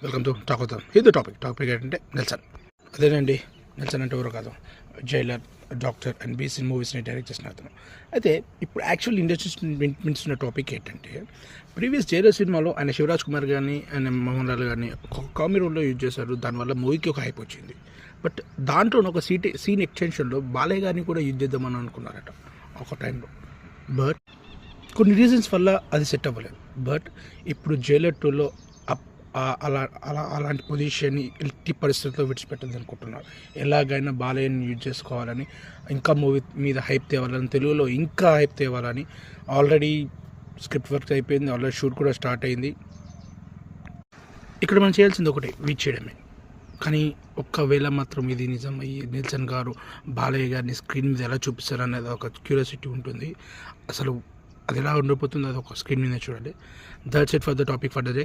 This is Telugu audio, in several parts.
వెల్కమ్ టు టాక్ అవుతాం. ఇది టాపిక్ ఏంటంటే నెల్సన్. అదేనండి, నెల్సన్ అంటే ఎవరో కాదు, జైలర్, డాక్టర్ అండ్ బీసీ మూవీస్ని డైరెక్ట్ చేసిన అతను. అయితే ఇప్పుడు యాక్చువల్ ఇండస్ట్రీస్ వినిపిస్తున్న టాపిక్ ఏంటంటే, ప్రీవియస్ జైలర్ సినిమాలో ఆయన శివరాజ్ కుమార్ కానీ ఆయన మోహన్ లాల్ కానీ కామెడీ రోల్లో యూజ్ చేశారు. దానివల్ల మూవీకి ఒక హైప్ వచ్చింది. బట్ దాంట్లో ఒక సీన్ ఎక్స్టెన్షన్లో బాలయ్య గారిని కూడా యూజ్ చేద్దామని అనుకున్నారట ఒక టైంలో. బట్ కొన్ని రీజన్స్ వల్ల అది సెట్ అవ్వలేదు. బట్ ఇప్పుడు జైలర్ 2లో అలాంటి పొజిషన్ని ఎట్టి పరిస్థితుల్లో విడిచిపెట్టదు అనుకుంటున్నారు. ఎలాగైనా బాలయ్యని యూజ్ చేసుకోవాలని, ఇంకా మూవీ మీద హైప్ తేవాలని, తెలుగులో ఇంకా హైప్ తేవాలని ఆల్రెడీ స్క్రిప్ట్ వర్క్ అయిపోయింది, ఆల్రెడీ షూట్ కూడా స్టార్ట్ అయింది. ఇక్కడ మనం చేయాల్సింది ఒకటి, వీచ్ చేయడమే. కానీ ఒక్కవేళ మాత్రం ఇది నిజమయ్యి నెల్సన్ గారు బాలయ్య గారిని స్క్రీన్ మీద ఎలా చూపిస్తారు అనేది ఒక క్యూరియాసిటీ ఉంటుంది. అసలు అది ఎలా ఉండిపోతుంది, అది ఒక స్క్రీన్ మీద చూడాలి. That's it for the topic for the day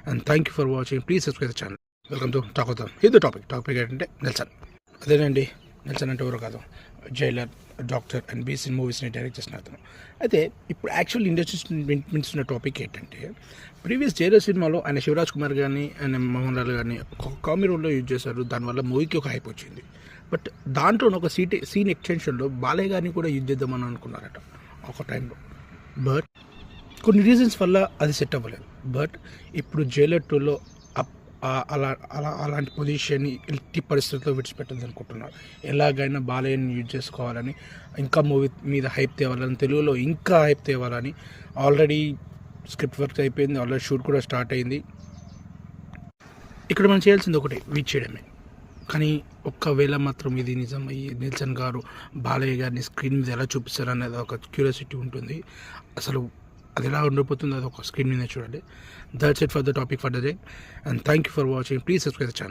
and thank you for watching. Please subscribe the channel. Welcome to talk అవుతాం. ఇది టాపిక్ ఏంటంటే నెల్సన్. అదేనండి, నెల్సన్ అంటే ఎవరో కాదు, జైలర్, డాక్టర్ అండ్ బీసీ మూవీస్ని డైరెక్ట్ చేసిన అతను. అయితే ఇప్పుడు యాక్చువల్ ఇండస్ట్రీస్ వినిపిస్తున్న టాపిక్ ఏంటంటే, ప్రీవియస్ జైలర్ సినిమాలో ఆయన శివరాజ్ కుమార్ కానీ ఆయన మోహన్ లాల్ కానీ కామెడీ రోల్లో యూజ్ చేశారు. దానివల్ల మూవీకి ఒక హైప్ వచ్చింది. బట్ దాంట్లో ఒక సీన్ ఎక్స్టెన్షన్లో బాలయ్య గారిని కూడా యూజ్ చేద్దామని అనుకున్నారట ఒక టైంలో. బట్ కొన్ని రీజన్స్ వల్ల అది సెట్ అవ్వలేదు. బట్ ఇప్పుడు జైలర్ 2లో అలాంటి పొజిషన్ని ఎట్టి పరిస్థితుల్లో విడిచిపెట్టదు అనుకుంటున్నారు. ఎలాగైనా బాలయ్యని యూజ్ చేసుకోవాలని, ఇంకా మూవీ మీద హైప్ తేవాలని, తెలుగులో ఇంకా హైప్ తేవాలని ఆల్రెడీ స్క్రిప్ట్ వర్క్ అయిపోయింది, ఆల్రెడీ షూట్ కూడా స్టార్ట్ అయింది. ఇక్కడ మనం చేయాల్సింది ఒకటి, వీచ్ చేయడమే. కానీ ఒక్కవేళ మాత్రం ఇది నిజమయ్యి నెల్సన్ గారు బాలయ్య గారిని స్క్రీన్ మీద ఎలా చూపిస్తారు అనేది ఒక క్యూరియాసిటీ ఉంటుంది. అసలు అది ఎలా ఉండిపోతుంది, అది ఒక స్క్రీన్ మీద చూడాలి. That's it for the topic for the day and thank you for watching. Please subscribe the channel.